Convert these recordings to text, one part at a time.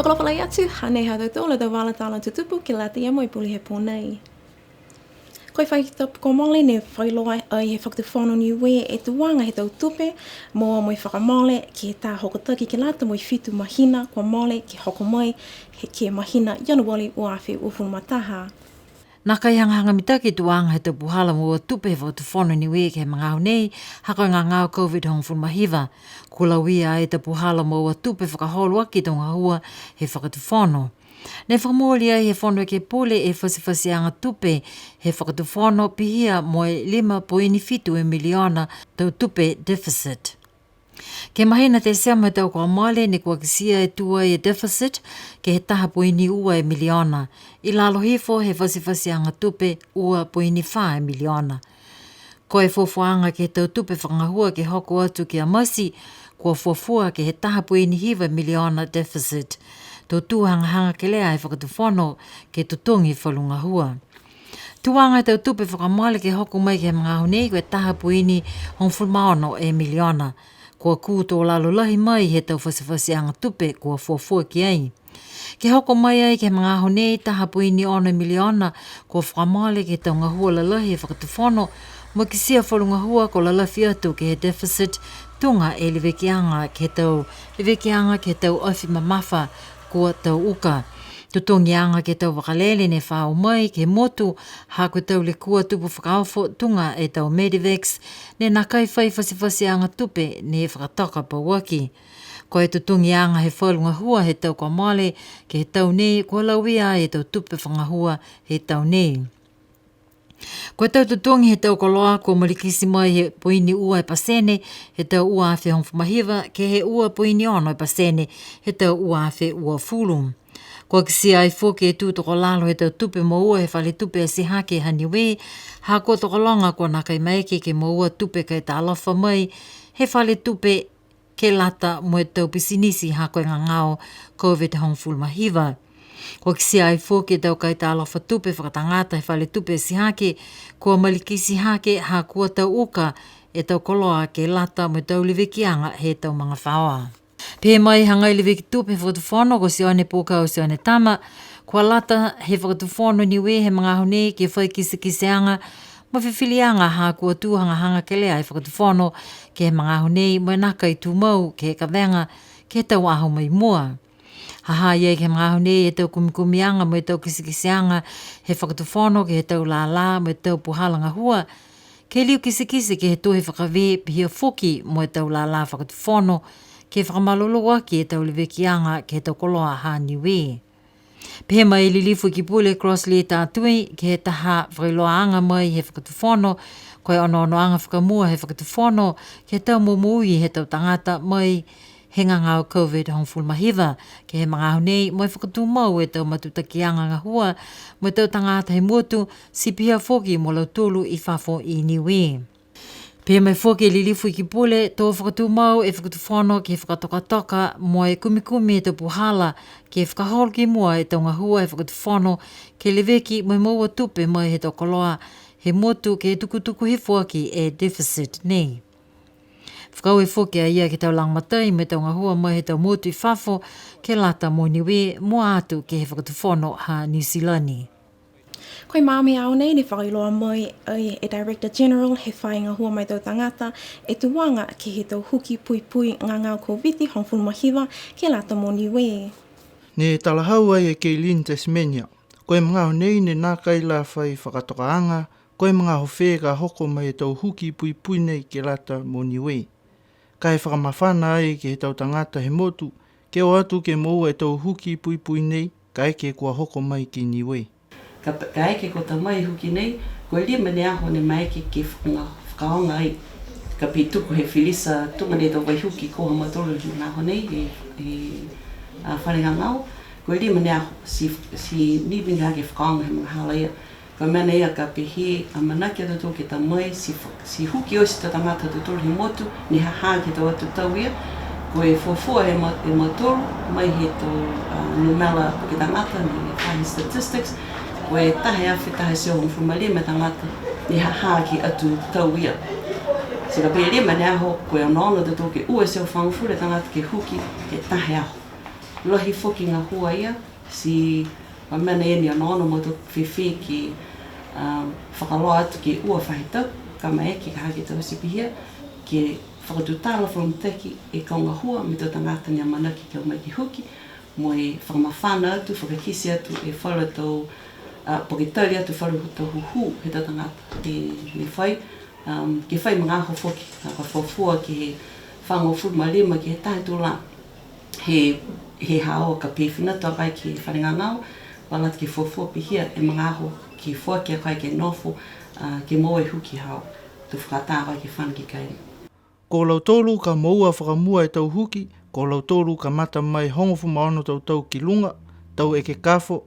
Palapala atu, hane hau tō le tau wala tāla tutupu ki lati e moi puli he pōnei. Koe whai top ko mole ne whailoa ai he whakatawhono Niue e tuanga he tau tupe, moa moi whakamole ki he tā hokotaki ki lata moi whitu mahina kua mole ki hoko mai he ke mahina Yanuwali o awhi uwhumataha. Nā kai hangahanga mitaki tuanga he tau puhala mua tupe he whakatawhono Niue ke mangau nei, hako ngā ngāo COVID hong whulmahiva. Kula wia e tau puhala mua tupe whakaholo aki tonga hua he whakatawhono. Ne whakamolia he whono ke pole e whasiwhasianga tupe he whakatawhono pihia moe 5.7 miliona tau tupe deficit. Ke mahina te seama tau kua male ne kua kisia e tua e deficit ke he taha poini ua e miliona. I lalo hifo he whasiwhasianga tupe ua poini 5 miliona. Ko e fofuanga ke tau tupe whangahua ke hoko atu ki a masi, kua fofua ke he taha poini hiva miliona deficit. Tō tūhangahanga ke lea e whakatawhono ke tutungi whalunga hua. Tuanga tau tupe whakamale ke hoko mai ke mga honei koe taha puini hong fulmaono e miliona. Kua kū tō lalo lahi mai he tau whasiwhasianga tupe kua fuafua ki ai. Ke hoko mai ai ke mga honei taha puini ono miliona kua whakamale ke tau ngahua lalahi e whakatawhono mo ki sia whalunga hua ko lalafi atu ke he deficit tunga e lewekianga ke tau ofi mamafa kua tau uka. Tutongi anga ke tau wakalele ne whao mai ke motu hako tau le kua tupu whakaofo tunga e tau Medivex ne nakai whai whasiwhasi anga tupe ne whakataka pauaki. Ko e tutongi anga he whalunga hua he tau kua male ke he tau nei kua lauia e tau tupe whangahua he tau nei. Ko tau tutongi he tau koloa ko malikisi mai he poini ua e pasene, he tau ua awhi hong whamahiva, ke he ua poini ono e pasene, he tau ua awhi ua fulu. Ko kisia ai fōke e tūtoko lalo he tau tupe mo ua he whale tupe e sihake ha Niue, ha ko toko longa ko nā kai maike ke mo ua tupe kai tā alofa mai, he whale tupe ke lata mo e tau pisinisi ha koe ngā ngāo COVID hong fulmahiva. Ko kisia ai fōke tau kai tā alofa tupe whakatangata he whale tupe e sihake, kua malikisi hake ha kua tau uka e tau koloa ke lata mo tau liwekianga he tau mga whaoa. Pē mai hangai liweki tupe whakatawhono ko si one pōkau si one tama, kua lata he whakatawhono Niue he mga hone ke whai kiseanga, mo whiwhilianga ha kua tūhangahanga ke lea he whakatawhono ke he mga hone mo naka i tūmau ke he kawenga ke tau aho mai mua. Haha iei ke mga hone e tau kumikumianga mo e tau kiseanga he whakatawhono ke he tau lālā mo e tau puhalanga hua, ke liu kisekise ke he tohe whakawe pihia whoki mo e tau lālā whakatawhono, ke whakamalolo waki e tau liwekianga ke tau koloa ha Niue. Pehe mai lilifu ki pule cross le tātui ke he taha whakailoaanga mai he whakatawhono, koe ono anga whakamua he whakatawhono ke tau mumui he tau tangata mai he ngangau COVID hong fulmahiva, ke he mga honei mo e whakatumau e tau matutakianga ngā hua, mo e tau tangata he muatu si pia whoki mo lau tolu i whafo i Niue. Pea mai whoke lilifu ki pule, tō whakatumau e whakatawhono ke whakatoka mo e kumikumi e tau puhala ke whakahol ki mua e tau ngahua e whakatawhono ke leweki mo e maua tupe mai he tau koloa he motu ke tukutuku he whoaki e deficit nei. Whakau e whoke a ia ke tau langmatai me tau ngahua mai he tau motu i whafo ke lata mo Niue mo atu ke he whakatawhono ha New Zealandi. Koe māmi au nei ne whakailoa mai e Director General he whainga hua mai tau tangata e tuanga ke he tau huki pui pui ngā ngāo COVID hong fulmahiva ke lata mo Niue. Ne talahau ai e Keilin Tasmania. Koe mga honei ne nā kai la whai whakatokaanga, koe mga howhe ka hoko mai e tau huki pui pui nei ke lata mo Niue. Ka he whakamawhana ai ke he tau tangata he motu, ke o atu ke moua e tau huki pui pui nei, ka eke kua hoko mai ki Niue. Ka eke ko ta mai huki nei, ko e lima ne aho ne maike ke whakaonga ai. Ka pi tuku he whilisa tunga ne tau vai huki koha matoro ni aho nei e wharenga ngau. Ko e lima ne aho si nipinga hake whakaonga he mga halaia. Ko mena ia ka pihi a manaki atu tō ke ta mai si huki o si ta tangata tuturu he motu ni haha ke tau atu tauia. Ko e fuafua he matoro mai he tō numela ke tangata ni whahi statistics. Ko e tahe awhi tahe seo hong whumale me tangata ni haha ki atu tauia. So ka pēre mane aho, ko e anono te tō ke ua seo whangfure tangata ke huki e tahe aho. lohi foki ngā hua ia, si ma mena e ni anono mo tō whiwhi ki whakaloa atu ki ua whahitau, ka mai eki ka hake tau sipihia, ki whakatutala whakamuteki e kaunga hua, me tō tangata ni a manaki ki o mai ki huki, mo e whakamawhana atu, whakakisi atu, e whala tau, pokitauri atu whalu tau huhu, he tō tangata e whai, ki whai mga aho whoki, ka whawhua ki he whango fulmalima ki he tahi tūla, he hao ka pēwhina tō kai ki wharinga ngau, walat ki whawhua pihia e mga aho ki whuaki a kai ke nofo, ki moe huki hao, tu whakatāwa ki whana ki kaini. Ko lau tolu ka moua whakamua e tau huki, ko lau tolu ka mata mai hongofu maono tau ki lunga, tau e ke kafo,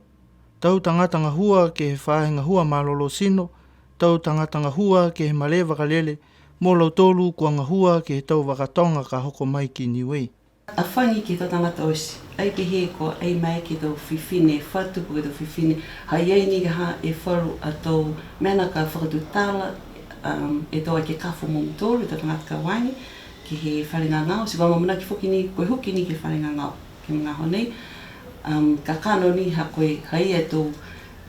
tau tangatanga hua ke he whahenga hua malolo sino, tau tangatanga hua ke he male wakalele, mo lau tolu kua ngahua ke he tau wakatonga ka hoko mai ki Niue. A whangi ki tō tangata osi, ai pihe ko ai mai ki tō whiwhine, whatupu ki tō whiwhine, hai ei ni ha e wharu a tō mena ka whakatutala, e tō ai ke kafo mōmu tōru, tō tangata ka wangi, ki he wharinga ngau, si wama mana ki whuki ni, koe huki ni ki wharinga ngau, ki mga honei, ka kano ni ha koe hai e tō,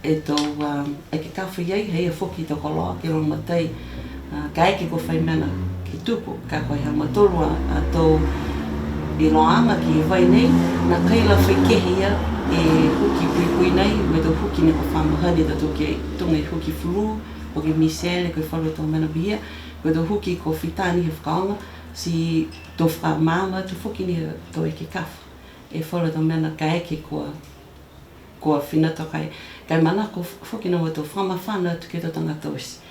ai ke kafo iei, hei e whuki tō koloa, ki rongo matai, ka eke ko whai mena ki tupu, ka koe ha matolua a tō, i loanga ki e vai nei, na kaila whaikehe ia e huki pui nei, me tō huki ne ko whamahani tato ke tunga i huki furu, o ke misele koe whalu tō mena bihia, me tō huki ko whitani he whakaonga, si tō whamama tō huki ni tō eke kafu, e whalu tō mena ka eke kua whinata kai, kai mana ko huki na tō whamawhana atu ke tō tangata osi.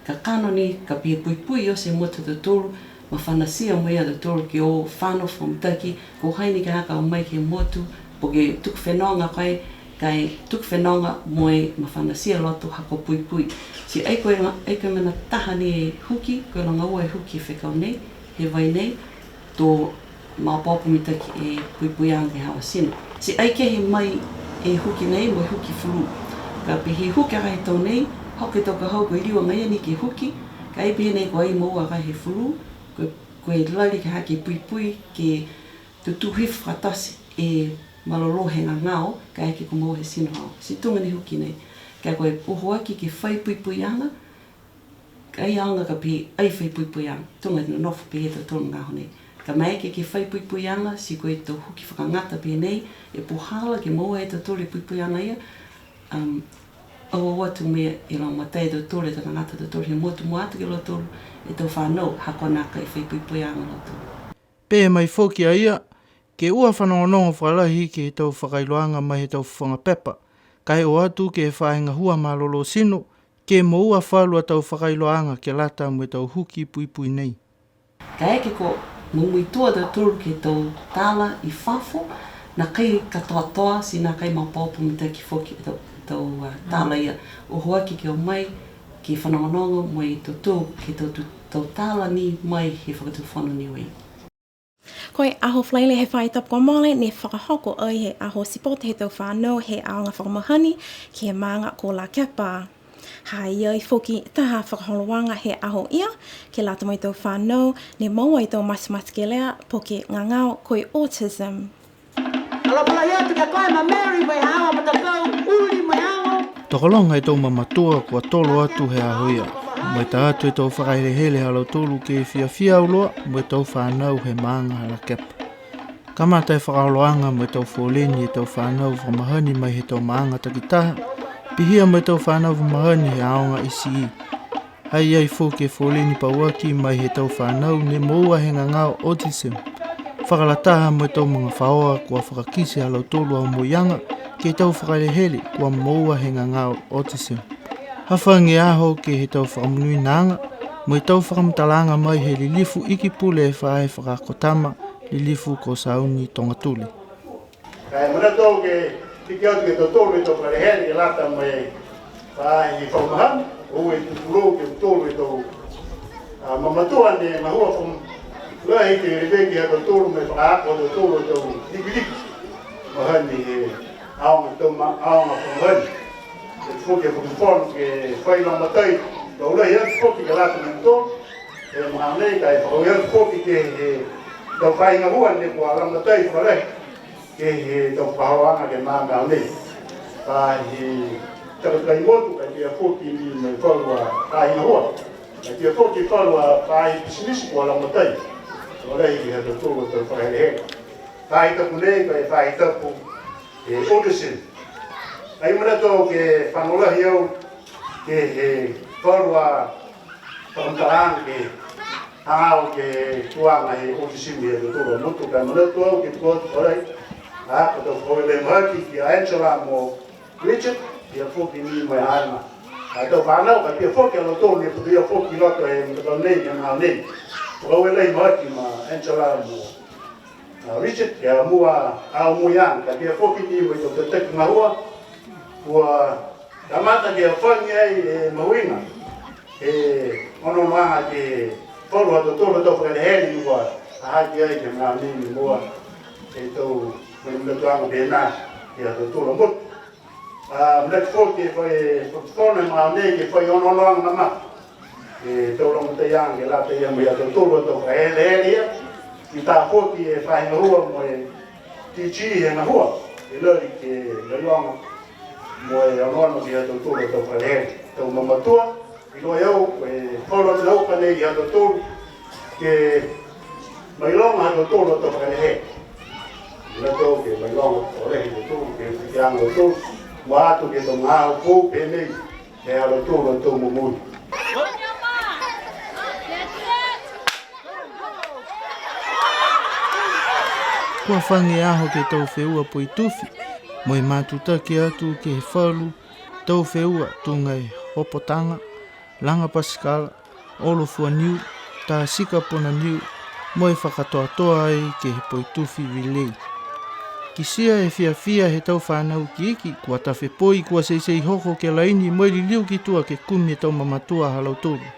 Ka kano ni, ka pia pui o se motu tō tōru, ma whanasia moia da tōru ki o whano whamutaki, ko haini ka haka o mai ke motu, po ke tuku whenonga kai tuku whenonga moe ma whanasia loto hako pui. Si ei koe mena taha ni e huki, koe longa ua e huki e whekau nei, he vai nei, tō mā pōpu mitaki e pui anga e hawa sino. Si ei ke he mai e huki nei, mo e huki furu. Ka pihi huki akai tau nei, hoke tō ka hau koe liwa ngai ani ki huki, ka ei pihi nei ko ei moua akai he furu, koe lari ka haki pui ke tutu hifu whatasi e malolohe ngā ngāo, ka eke ko mohe sino hao. Si tunga ni huki nei, ka koe uho aki ke whai pui anga, ka ai anga ka pi ai whai pui anga, tunga ni nofu pe he tō ngā honei. Ka mai ke whai pui anga, si koe tō huki whakangata pe nei, e puhala ke mohe e tō tōre pui anga ia, awa watu mea i lau matai tō tōre tō ngata tō tōre, he motu moatu ki lau tōru, e tō whanau hako naka i whaipui anga lau tōru. Pē mai whoki a ia, ke ua whanongonongo whalahi ke he tau whakailoanga mai he tau whanga pepa, kai o atu ke he whaenga hua malolo sino, ke mo ua whalua tau whakailoanga ke lata mo tau huki pui nei. Ka eke ko mumui tua tō tōru ke tau tāla i whafo, na kai katoa si na kai mapōpu mita ki whoki tau tāla ia. O hoaki ke o mai, ki whanongonongo mo i tō tō, ke tau tāla ni mai he whakatu whana Niue. Koe aho whlaile he whai tapu ko mole, ne whakahoko ai he aho sipote he tau whanau, he aonga whakamahani, ki he maanga ko la kepa. Hai iai whoki taha whakaholowanga he aho ia, ke lata mai tau whanau, ne maua i tau masimasi ke lea, po ke ngangao koe autism. Tokolonga e tau mamatua kua tolo atu he aho ia. Mo ta atu e tau whakaherehele halau tolu ke fia uloa, mo tau whanau he maanga hala kepa. Kamata e whakaholoanga mo tau wholeni e tau whanau whamahani mai he tau maanga takitaha, pihia mo tau whanau whamahani he aonga isi. Hai ai whoke e wholeni pauaki mai he tau whanau ne moua he ngangao autism. Whakalataha mo tau mga whaoa kua whakakisi halau tolu au moianga, ke tau whakarehele kua moua he ngangao autism. Hawhangi aho ke he tau whakamunui nanga, mo tau whakamtalanga mai he lilifu iki pule e whae whakakotama, lilifu ko sauni tongatuli. Kai mana tau ke tiki atu ke tau tolu e tau whakarehele ke lata mai whae i whaumahan, o e tuturo ke tolu e tau mamatua ne mahua wham lahi ke reweki a tau tolu me whakaako tau tolu e tau liki mahani he aonga whamahani. Fouke whakuponu ke whainga matai, tau lahi atu whoki ke lata me tolu, e mahanei kai whakau atu whoki ke tau whainga hua ne kua ramatai whalahi. ke he tau pahoanga ke māngau nei. Ka he takakai motu kai pia fōki ni me whalua kāhi hoa. Kai pia fōki whalua kāhi pisinisi kua langotai. O rei ki hata tōru tau whakaherehere. Kāhi tapu nei kai kāhi tapu e Odyssey. Kai mana tō ke whanolahi au ke he whalua whakamtaranga ke hangau ke tuanga he Odyssey me hata tōru motu. Kai mana tō au ke tukotu wharai. Kato koele maki ki Angela mo Richard ia foki ni mai ana. Kato whanau ka pia foki alo tō ni putia foki loto e mtaka nei ki ngā nei. Koele maki ma Angela mo Richard kia mua au muiang ka pia foki ni mai tō te teki ngahua. Kua tamata kia whangi ai e mawinga. E ono maa ke wharu hato tōru tō whakarehere ua ahaki ai ki ngā nei mua e tō Mwen tuang bena ya tolo mut. Mwen foki foi fona ma ne ke foi ono long na ma. E tolo mut yang ke la te ya ya tolo to ele ki ta foki e fa na rua mo ti chi na rua. E lo ke le long mo e ono no ya tolo to ele. To mama tua i lo eu e tolo no pa ne ya tolo ke mai long ha tolo to ele. Nó tô cái bài long ở đây thì tô cái giang rồi tô quá tô cái đồng ao phố bên đây theo là tô một mùi. Kua whangi aho ke tau wheua pui tuwhi, moi mātuta ki atu ke he whalu, tau wheua tūngai hopotanga, langa pasikala, olofua Niue, tā sika pona Niue, moi whakatoa toa ai ke he pui tuwhi vilei. Ki sia e fia he tau whanau ki iki, kua tawhi poi kua seisei hoko ke laini moi li liu ki tua ke kumi e tau mamatua halau tolu.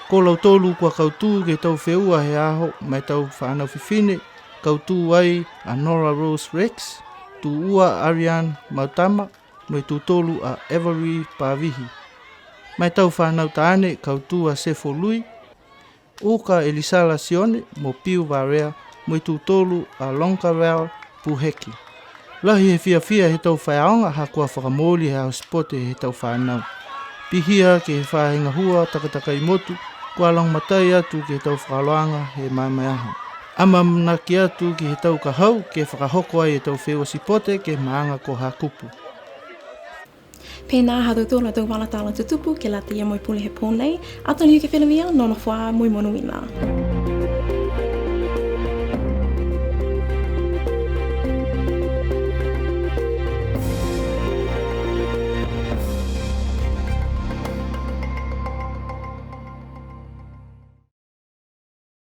Ko lau tolu kua kautū ke tau wheua he aho mai tau whanau whiwhine, kautū ai a Nora Rose Rex, tu ua Ariane Mautama, moi tu tolu a Avery Pavihi. Mai tau whanau taane kautū a Sefo Lui, uka Elisala Sione mo Piu Varea, moi tu tolu a Lonkarau Puheki. Lahi he fia he tau whaiaonga ha kua whakamoli he au spote he tau whanau. Pihia ke he whahinga hua takataka i motu, kua long matai atu ke he tau whakaloanga he mai aho. Ama mnaki atu ki he tau kahau ke whakahoko ai he tau whewa sipote ke maanga ko ha kupu. Pēnā hatu tōna tau walatala tutupu ke la te ia moi puli he pōnei, atoni ke whenawia, nono whaa moi monuina.